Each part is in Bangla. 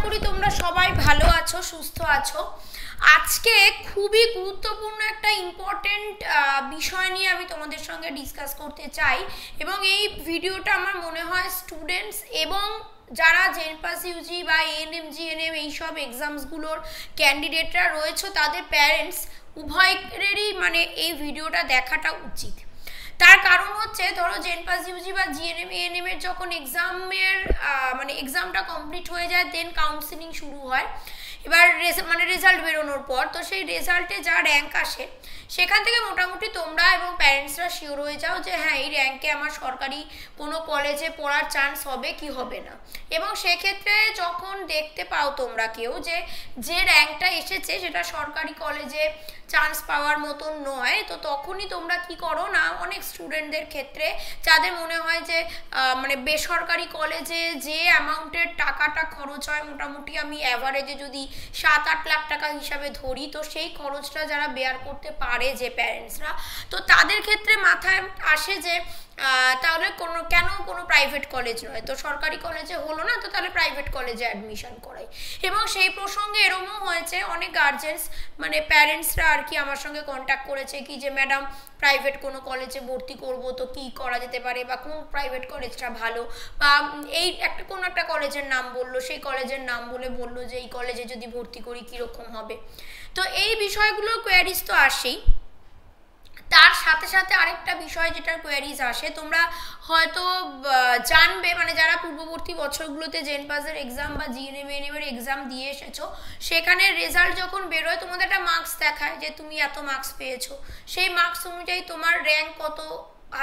করি তোমরা সবাই ভালো আছো, সুস্থ আছো। আজকে খুবই গুরুত্বপূর্ণ একটা ইম্পর্টেন্ট বিষয় নিয়ে আমি তোমাদের সঙ্গে ডিসকাস করতে চাই, এবং এই ভিডিওটা আমার মনে হয় স্টুডেন্টস এবং যারা জেনপাস ইউজি বা এএনএম জিএনএম এইসব এক্সামসগুলোর ক্যান্ডিডেটরা রয়েছে তাদের প্যারেন্টস উভয়েরই মানে এই ভিডিওটা দেখাটা উচিত। তার কারণ হচ্ছে, ধরো জেনপাস ইউজি বা জিএনএম এএনএম এর যখন এক্সামটা কমপ্লিট হয়ে যায়, দেন কাউন্সিলিং শুরু হয়। এবার রেজাল্ট বেরোনোর পর তো সেই রেজাল্টে যা র্যাঙ্ক আসে সেখান থেকে মোটামুটি তোমরা এবং প্যারেন্টসরা শিওর হয়ে যাও যে হ্যাঁ, এই র্যাঙ্কে আমার সরকারি কোনো কলেজে পড়ার চান্স হবে কি হবে না। এবং সেক্ষেত্রে যখন দেখতে পাও তোমরা কেউ যে র্যাঙ্কটা এসেছে সেটা সরকারি কলেজে চান্স পাওয়ার মতন নয়, তো তখনই তোমরা কি করো না, অনেক স্টুডেন্টদের ক্ষেত্রে যাদের মনে হয় যে বেসরকারি কলেজে যে অ্যামাউন্টের টাকাটা খরচ হয়, মোটামুটি আমি অ্যাভারেজে যদি 7-8 লাখ টাকা হিসাবে ধরি, তো সেই খরচটা যারা বেয়ার করতে পারে যে প্যারেন্টসরা, তো তাদের ক্ষেত্রে মাথায় আসে যে তাহলে কেন কোনো প্রাইভেট কলেজ নয়, তো সরকারি কলেজে হলো না, তো তাহলে প্রাইভেট কলেজে অ্যাডমিশন করাই। এবং সেই প্রসঙ্গে এরকমও হয়েছে, অনেক গার্জেন্স প্যারেন্টসরা আর কি আমার সঙ্গে কন্ট্যাক্ট করেছে কি যে ম্যাডাম প্রাইভেট কোনো কলেজে ভর্তি করব, তো কি করা যেতে পারে বা কোন প্রাইভেট কলেজটা ভালো, বা এই কোনো একটা কলেজের নাম বললো, সেই কলেজের নাম বললো যে এই কলেজে যদি ভর্তি করি কীরকম হবে। তো এই বিষয়গুলো কোয়ারিজ তো আসেই। তার সাথে সাথে আরেকটা বিষয় যেটার কোয়ারিজ আসে, তোমরা হয়তো জানবে, যারা পূর্ববর্তী বছরগুলোতে জেনপাসের এক্সাম বা জিএনএম এএনএম এর এক্সাম দিয়ে এসেছো, সেখানে রেজাল্ট যখন বেরোয় তোমাদের একটা মার্কস দেখায় যে তুমি এত মার্কস পেয়েছো, সেই মার্কস অনুযায়ী তোমার র্যাঙ্ক কত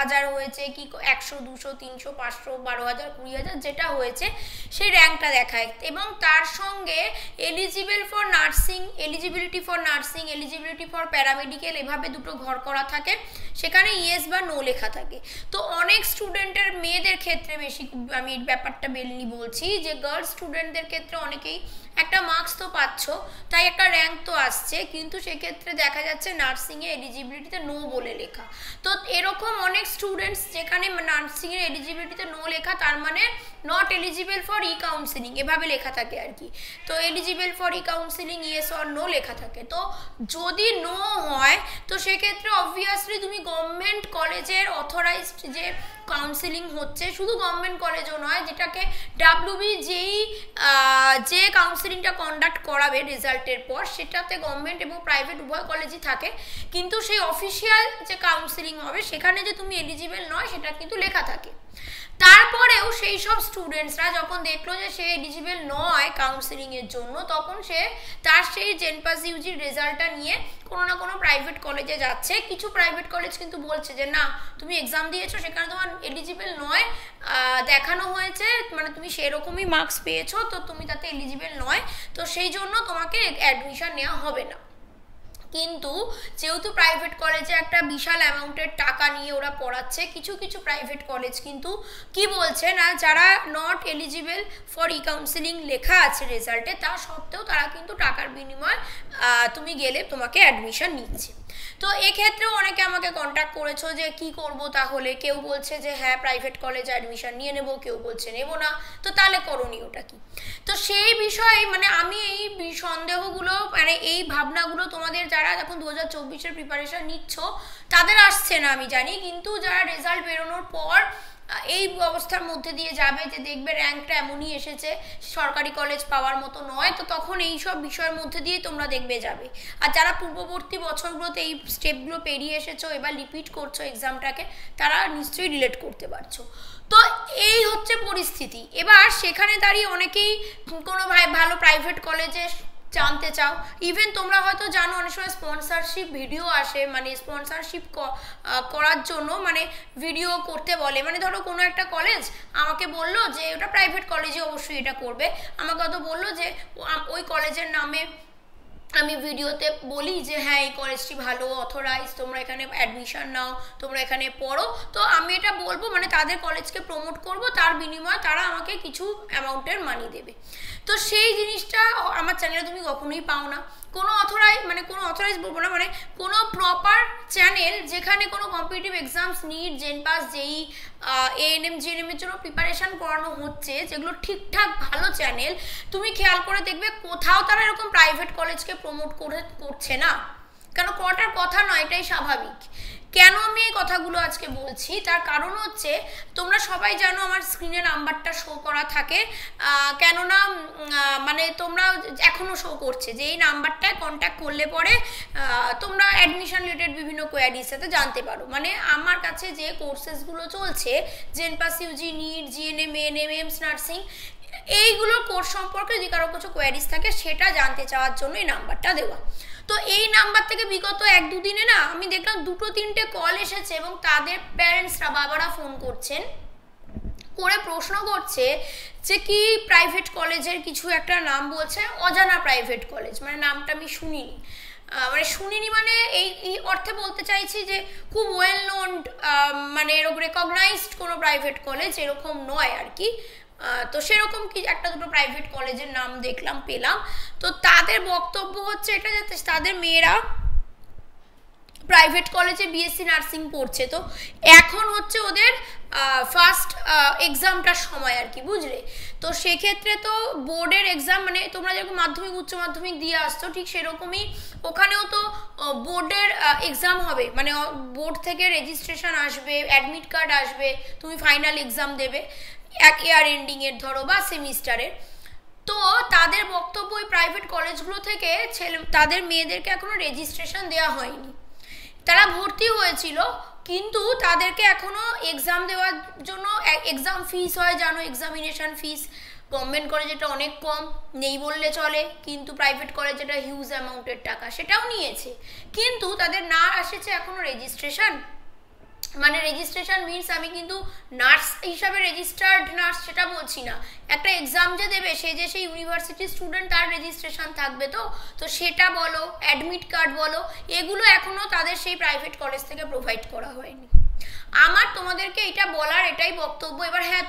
হাজার হয়েছে, কি 100, 200, 300, 500, 12,000, 20,000 যেটা হয়েছে সেই র্যাঙ্কটা দেখায়। এবং তার সঙ্গে eligibility for nursing, eligibility for paramedical, এভাবে দুটো ঘর করা থাকে, সেখানে ইয়েস বা নো লেখা থাকে। তো অনেক স্টুডেন্টের মেয়েদের ক্ষেত্রে বেশি আমি এই ব্যাপারটা মেনলি বলছি যে গার্লস স্টুডেন্টদের ক্ষেত্রে অনেকেই একটা মার্কস তো পাচ্ছ, তাই একটা র্যাঙ্ক তো আসছে, কিন্তু সেক্ষেত্রে দেখা যাচ্ছে নার্সিংয়ে এলিজিবিলিটিতে নো বলে লেখা। তো এরকম অনেক স্টুডেন্টস যেখানে নার্সিংয়ের এলিজিবিলিটিতে নো লেখা, তার মানে not eligible for the counselling এভাবে লেখা থাকে আর কি। তো eligible for the counselling yes or no লেখা থাকে। তো যদি নো হয় তো সেক্ষেত্রে অবভিয়াসলি তুমি গভর্নমেন্ট কলেজের অথরাইজড যে কাউন্সিলিং হচ্ছে, শুধু গভর্নমেন্ট কলেজও নয়, যেটাকে ডাব্লিউবি যে কাউন্সিলিংটা কন্ডাক্ট করাবে রেজাল্টের পর, সেটাতে গভর্নমেন্ট এবং প্রাইভেট উভয় কলেজই থাকে, কিন্তু সেই অফিসিয়াল যে কাউন্সিলিং হবে সেখানে যে তুমি এলিজিবল নয় সেটা কিন্তু লেখা থাকে। তারপরেও সেই সব স্টুডেন্টসরা যখন দেখলো যে সে এলিজিবল নয় কাউন্সিলিংয়ের জন্য, তখন সে তার সেই জেনপাস ইউজির রেজাল্টটা নিয়ে কোনো না কোনো প্রাইভেট কলেজে যাচ্ছে। কিছু প্রাইভেট কলেজ কিন্তু বলছে যে না, তুমি এক্সাম দিয়েছো, সেখানে তোমার এলিজিবল নয় দেখানো হয়েছে, তুমি সেরকমই মার্কস পেয়েছো, তো তুমি তাতে এলিজিবল নয়, তো সেই জন্য তোমাকে অ্যাডমিশন নেওয়া হবে না। কিন্তু যেহেতু প্রাইভেট কলেজে একটা বিশাল অ্যামাউন্টের টাকা নিয়ে ওরা পড়াচ্ছে, কিছু কিছু প্রাইভেট কলেজ কিন্তু কি বলছে না, যারা not eligible for the counselling লেখা আছে রেজাল্টে, তা সত্ত্বেও তারা কিন্তু টাকার বিনিময়ে তুমি গেলে তোমাকে অ্যাডমিশন নিচ্ছে। তো এক্ষেত্রেও অনেকে আমাকে কন্ট্যাক্ট করেছো যে কি করব তাহলে। কেউ বলছে যে হ্যাঁ প্রাইভেট কলেজে অ্যাডমিশন নিয়ে নেবো, কেউ বলছে নেবো না, তো তাহলে করণীয়টা কি? তো সেই বিষয়ে আমি এই সন্দেহগুলো এই ভাবনাগুলো তোমাদের যারা এখন 2024-এর প্রিপারেশন নিচ্ছ তাদের আসছে না আমি জানি, কিন্তু যারা রেজাল্ট বেরোনোর পর এই অবস্থার মধ্যে দিয়ে যাবে যে দেখবে র্যাঙ্কটা এমনই এসেছে, সরকারি কলেজ পাওয়ার মতো নয়, তো তখন এই সব বিষয়ের মধ্যে দিয়ে তোমরা দেখবে যাবে। আর যারা পূর্ববর্তী বছরগুলোতে এই স্টেপগুলো পেরিয়ে এসেছো, এবার রিপিট করছো এক্সামটাকে, তারা নিশ্চয়ই রিলেট করতে পারছো। তো এই হচ্ছে পরিস্থিতি। এবার সেখানে দাঁড়িয়ে অনেকেই কোনো ভালো প্রাইভেট কলেজে জানতে চাও, ইভেন তোমরা হয়তো জানো অনেক সময় স্পন্সরশিপ ভিডিও আসে, স্পন্সরশিপ করার জন্য ভিডিও করতে বলে। ধরো কোনো একটা কলেজ আমাকে বললো যে ওটা প্রাইভেট কলেজে অবশ্যই এটা করবে, আমাকে হয়তো বললো যে ওই কলেজের নামে আমি ভিডিওতে বলি যে হ্যাঁ এই কলেজটি ভালো, অথরাইজ, তোমরা এখানে অ্যাডমিশন নাও, তোমরা এখানে পড়ো। তো আমি এটা বলবো, মানে তাদের কলেজকে প্রমোট করব, তার বিনিময়ে তারা আমাকে কিছু অ্যামাউন্টের মানি দেবে। তো সেই জিনিসটা আমার চ্যানেলে তুমি কখনোই পাও না। কোনো অথরাইজ বলবো না, মানে কোনো প্রপার চ্যানেল যেখানে কোনো কম্পিটিটিভ এক্সামস, নিট, জেনপাস, জেই, এএনএম, জিএনএম এর জন্য প্রিপারেশন করানো হচ্ছে, যেগুলো ঠিকঠাক ভালো চ্যানেল, তুমি খেয়াল করে দেখবে কোথাও তারা এরকম প্রাইভেট কলেজকে প্রমোট করছে না। কেন করাটার কথা নয়, এটাই স্বাভাবিক। কেন আমি এই কথাগুলো আজকে বলছি, তার কারণ হচ্ছে তোমরা সবাই জানো আমার স্ক্রিনে নাম্বারটা শো করা থাকে, কেননা মানে তোমরা এখনও শো করছে যে এই নাম্বারটায় কন্ট্যাক্ট করলে পরে তোমরা অ্যাডমিশন রিলেটেড বিভিন্ন কোয়ারির সাথে জানতে পারো। মানে আমার কাছে যে কোর্সেসগুলো চলছে, জেনপাস, UG, NEET, GNM, ANM, AIIMS nursing, এইগুলো কোর্স সম্পর্কে যদি কারো কিছু কোয়ারিজ থাকে সেটা জানতে চাওয়ার জন্য এই নাম্বারটা দেওয়া। তো এই নাম্বার থেকে বিগত 1-2 দিনে না আমি দেখলাম 2-3টে কল এসেছে এবং তাদের প্যারেন্টসরা, বাবারা ফোন করছেন, করে প্রশ্ন করছে যে কি প্রাইভেট কলেজের কিছু একটা নাম বলছে, অজানা প্রাইভেট কলেজ, মানে নামটা আমি শুনিনি। মানে এই অর্থে বলতে চাইছি যে খুব ওয়েল নোন, মানে এরকম রেকগনাইজড কোনো প্রাইভেট কলেজ এরকম নয় আর কি। তো সেরকম কি একটা দুটো প্রাইভেট কলেজের নাম পেলাম। তো তাদের বক্তব্য হচ্ছে এটা, যাতে তাদের মেয়েরা প্রাইভেট কলেজে বিএসসি নার্সিং পড়ছে, তো এখন হচ্ছে ওদের ফার্স্ট এক্সামটার সময় আর কি, বুঝলে। তো সেক্ষেত্রে তো বোর্ডের এক্সাম, মানে তোমরা যেরকম মাধ্যমিক, উচ্চ মাধ্যমিক দিয়ে আসছো, ঠিক সেরকমই ওখানেও তো বোর্ডের এক্সাম হবে, মানে বোর্ড থেকে রেজিস্ট্রেশন আসবে, অ্যাডমিট কার্ড আসবে, তুমি ফাইনাল এক্সাম দেবে এক ইয়ার এন্ডিংয়ের ধরো বা সেমিস্টারের। তো তাদের বক্তব্য ওই প্রাইভেট কলেজগুলো থেকে তাদের মেয়েদেরকে এখনো রেজিস্ট্রেশন দেওয়া হয়নি। তারা ভর্তি হয়েছিল, কিন্তু তাদেরকে এখনো এক্সাম দেওয়ার জন্য এক্সাম ফিস হয় জানো, এক্সামিনেশন ফিস গভর্নমেন্ট কলেজে এটা অনেক কম, নেই বললে চলে, কিন্তু প্রাইভেট কলেজে এটা হিউজ অ্যামাউন্টের টাকা, সেটাও নিয়েছে। কিন্তু তাদের না এসেছে এখনো রেজিস্ট্রেশন। মানে রেজিস্ট্রেশন মিনস আমি কিন্তু নার্স হিসাবে রেজিস্টার্ড নার্স সেটা বলছি না, একটা এক্সাম যে দেবে সে যে সেই ইউনিভার্সিটি স্টুডেন্ট, তার রেজিস্ট্রেশন থাকবে। তো সেটা বলো, অ্যাডমিট কার্ড বলো, এগুলো এখনও তাদের সেই প্রাইভেট কলেজ থেকে প্রোভাইড করা হয়নি। আমার তোমাদেরকে এটা বলার এটাই বক্তব্য। এবার হ্যাঁ,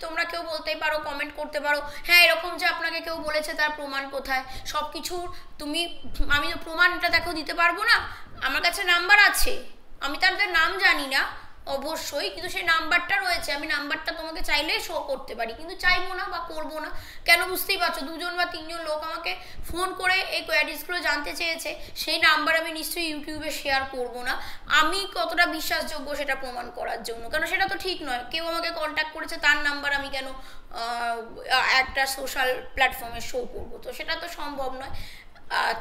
তোমরা কেউ বলতেই পারো, কমেন্ট করতে পারো, হ্যাঁ এরকম যে আপনাকে কেউ বলেছে তার প্রমাণ কোথায়, সব কিছুর আমি তো প্রমাণটা দেখো দিতে পারবো না। আমার কাছে নাম্বার আছে, আমি তাদের নাম জানি না অবশ্যই, কিন্তু সেই নাম্বারটা রয়েছে, আমি নাম্বারটা তোমাকে চাইলে শো করতে পারি, কিন্তু চাইবো না বা করবো না। কেন বুঝতেই পারছো, 2জন বা 3জন লোক আমাকে ফোন করে এই কোয়ারিজগুলো জানতে চেয়েছে, সেই নাম্বার আমি নিশ্চয়ই ইউটিউবে শেয়ার করবো না। আমি কতটা বিশ্বাসযোগ্য সেটা প্রমাণ করার জন্য, কারণ সেটা তো ঠিক নয়। কেউ আমাকে কন্ট্যাক্ট করেছে, তার নাম্বার আমি কেন একটা সোশ্যাল প্ল্যাটফর্মে শো করবো? তো সেটা তো সম্ভব নয়।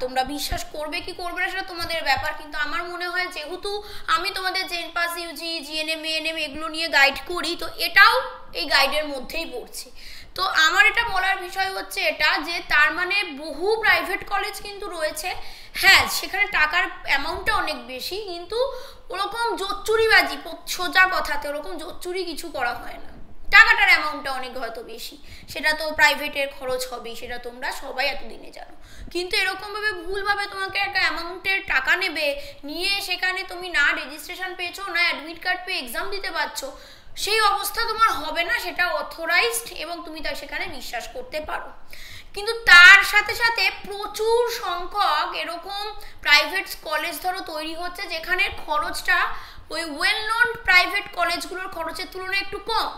তোমরা বিশ্বাস করবে কি করবে না সেটা তোমাদের ব্যাপার, কিন্তু আমার মনে হয় যেহেতু আমি তোমাদের জেনপাস, ইউজি, জিএনএম, এএনএম এগুলো নিয়ে গাইড করি, তো এটাও এই গাইডের মধ্যেই পড়ছে। তো আমার এটা বলার বিষয় হচ্ছে এটা, যে তার মানে বহু প্রাইভেট কলেজ কিন্তু রয়েছে, হ্যাঁ সেখানে টাকার অ্যামাউন্টটা অনেক বেশি, কিন্তু ওরকম জোচ্চুরিবাজি, সোজা কথাতে ওরকম জোচ্চুরি কিছু করা হয় না, টাকাটার অ্যামাউন্টটা অনেক হয়তো বেশি, সেটা তো প্রাইভেটের খরচ হবেই, সেটা তোমরা সবাই এতদিনে জানো। কিন্তু এরকমভাবে ভুলভাবে তোমাকে একটা অ্যামাউন্টের টাকা নেবে, নিয়ে সেখানে তুমি না রেজিস্ট্রেশন পেয়েছো, না অ্যাডমিট কার্ড পেয়ে এক্সাম দিতে পারছো, সেই অবস্থা তোমার হবে না, সেটা অথরাইজড এবং তুমি তা সেখানে বিশ্বাস করতে পারো। কিন্তু তার সাথে সাথে প্রচুর সংখ্যক এরকম প্রাইভেট কলেজ ধরো তৈরি হচ্ছে, যেখানে খরচটা ওই ওয়েল নোন প্রাইভেট কলেজগুলোর খরচের তুলনায় একটু কম।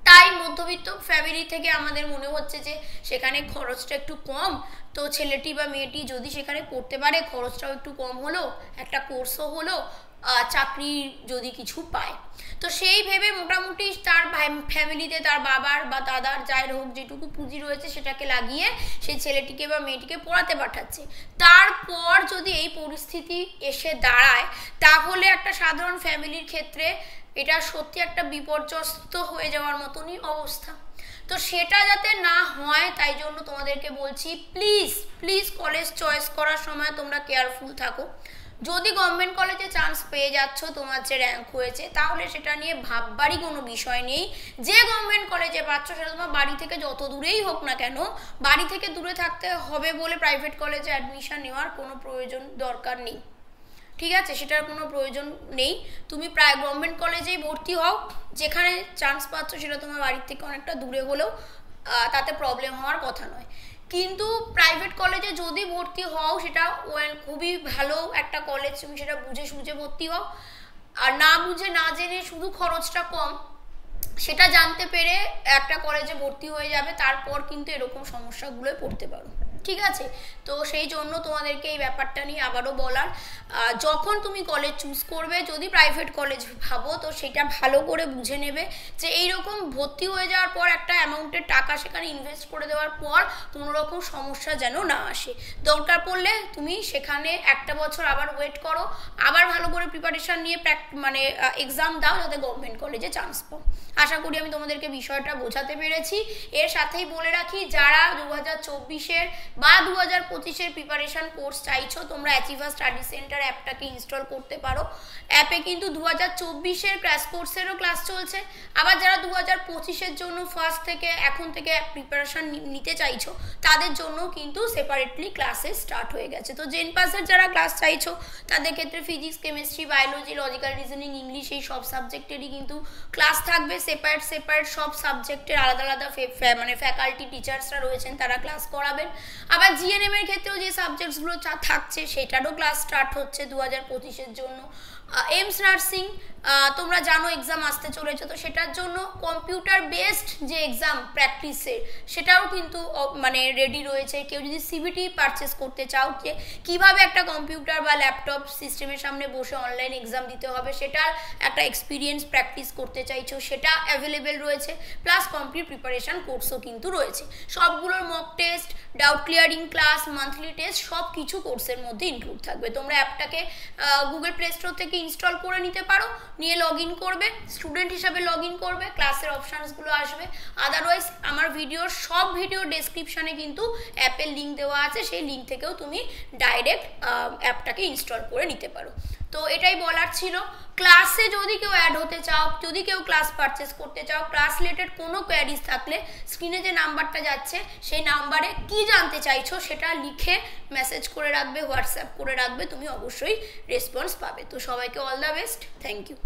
তাই মধ্যবিত্ত ফ্যামিলি থেকে আমাদের মনে হচ্ছে যে সেখানে খরচটা একটু কম, তো ছেলেটি বা মেয়েটি যদি সেখানে পড়তে পারে, খরচটাও একটু কম হলো, একটা কোর্সও হলো, চাকরি যদি কিছু পায়, তো সেই ভেবে মোটামুটি তার ফ্যামিলিতে তার বাবার বা দাদার যাই হোক যেটুকু পুঁজি রয়েছে সেটাকে লাগিয়ে সেই ছেলেটিকে বা মেয়েটিকে পড়াতে পাঠাচ্ছে। তারপর যদি এই পরিস্থিতি এসে দাঁড়ায়, তাহলে একটা সাধারণ ফ্যামিলির ক্ষেত্রে এটা সত্যি একটা বিপর্যস্ত হয়ে যাওয়ার মতনই অবস্থা। তো সেটা যাতে না হয় তাই জন্য তোমাদেরকে বলছি, প্লিজ প্লিজ কলেজ চয়েস করার সময় তোমরা কেয়ারফুল থাকো। যদি গভর্নমেন্ট কলেজে চান্স পেয়ে যাচ্ছ, তোমার যে র্যাঙ্ক হয়েছে, তাহলে সেটা নিয়ে ভাববারই কোনো বিষয় নেই। যে গভর্নমেন্ট কলেজে পাচ্ছ সেটা তোমার বাড়ি থেকে যত দূরেই হোক না কেন, বাড়ি থেকে দূরে থাকতে হবে বলে প্রাইভেট কলেজে অ্যাডমিশন নেওয়ার কোনো প্রয়োজন দরকার নেই, ঠিক আছে? সেটার কোনো প্রয়োজন নেই। তুমি প্রায় গভর্নমেন্ট কলেজেই ভর্তি হও, যেখানে চান্স পাচ্ছ সেটা তোমার বাড়ির থেকে অনেকটা দূরে হলেও তাতে প্রবলেম হওয়ার কথা নয়। কিন্তু প্রাইভেট কলেজে যদি ভর্তি হও, সেটা খুবই ভালো একটা কলেজ, তুমি সেটা বুঝে সুঝে ভর্তি হও। আর না বুঝে না জেনে শুধু খরচটা কম সেটা জানতে পেরে একটা কলেজে ভর্তি হয়ে যাবে, তারপর কিন্তু এরকম সমস্যাগুলোয় পড়তে পারো, ঠিক আছে? তো সেই জন্য তোমাদেরকে এই ব্যাপারটা নিয়ে আবারও বলার, যখন তুমি কলেজ চুজ করবে, যদি প্রাইভেট কলেজ ভাবো, তো সেটা ভালো করে বুঝে নেবে যে এইরকম ভর্তি হয়ে যাওয়ার পর একটা অ্যামাউন্টের টাকা সেখানে ইনভেস্ট করে দেওয়ার পর কোনো রকম সমস্যা যেন না আসে। দরকার পড়লে তুমি সেখানে একটা বছর আবার ওয়েট করো, আবার ভালো করে প্রিপারেশান নিয়ে মানে এক্সাম দাও, যাতে গভর্নমেন্ট কলেজে চান্স পাও। আশা করি আমি তোমাদেরকে বিষয়টা বোঝাতে পেরেছি। এর সাথেই বলে রাখি, যারা 2024-এর বা 2025-এর প্রিপারেশন কোর্স চাইছো, তোমরা অ্যাচিভার স্টাডি সেন্টার অ্যাপটাকে ইনস্টল করতে পারো। অ্যাপে কিন্তু 2024-এর ক্র্যাশ কোর্সেরও ক্লাস চলছে। আবার যারা 2025-এর জন্য ফার্স্ট থেকে এখন থেকে প্রিপারেশন নিতে চাইছো, তাদের জন্য কিন্তু সেপারেটলি ক্লাসেস স্টার্ট হয়ে গেছে। তো জেন পাসের যারা ক্লাস চাইছো, তাদের ক্ষেত্রে physics, chemistry, biology, logical reasoning, English, এই সব সাবজেক্টেরই কিন্তু ক্লাস থাকবে। সেপারেট সব সাবজেক্টের আলাদা আলাদা মানে ফ্যাকাল্টি টিচার্সরা রয়েছেন, তারা ক্লাস করাবেন। আবার জিএনএম এর ক্ষেত্রেও যে সাবজেক্টসগুলো থাকছে সেটারও ক্লাস স্টার্ট হচ্ছে 2025-এর জন্য। এইমস নার্সিং, তোমরা জানো এক্সাম আসতে চলেছে, তো সেটার জন্য কম্পিউটার বেসড যে এক্সাম প্র্যাকটিসের, সেটাও কিন্তু মানে রেডি রয়েছে। কেউ যদি সিবিটি পারচেস করতে চাও, যে কীভাবে একটা কম্পিউটার বা ল্যাপটপ সিস্টেমের সামনে বসে অনলাইন এক্সাম দিতে হবে, সেটার একটা এক্সপিরিয়েন্স প্র্যাকটিস করতে চাইছো, সেটা অ্যাভেলেবেল রয়েছে। প্লাস কমপ্লিট প্রিপারেশান কোর্সও কিন্তু রয়েছে। সবগুলোর mock test, doubt clearing class, monthly test সব কিছু কোর্সের মধ্যে ইনক্লুড থাকবে। তোমরা অ্যাপটাকে গুগল প্লে স্টোর থেকে ইনস্টল করে নিতে পারো, নিয়ে লগ ইন করবে, স্টুডেন্ট হিসাবে লগ ইন করবে, ক্লাসের অপশানসগুলো আসবে। আদারওয়াইজ আমার সব ভিডিও ডেসক্রিপশানে কিন্তু অ্যাপের লিঙ্ক দেওয়া আছে, সেই লিঙ্ক থেকেও তুমি ডাইরেক্ট অ্যাপটাকে ইনস্টল করে নিতে পারো। তো এটাই বলার ছিল। ক্লাসে যদি কেউ অ্যাড হতে চাও, যদি কেউ ক্লাস পারচেস করতে চাও, ক্লাস রিলেটেড কোনো কোয়ারিজ থাকলে স্ক্রিনে যে নাম্বারটা যাচ্ছে সেই নাম্বারে কি জানতে চাইছো সেটা লিখে মেসেজ করে রাখবে, হোয়াটসঅ্যাপ করে রাখবে, তুমি অবশ্যই রেসপন্স পাবে। তো সবাইকে all the best, thank you.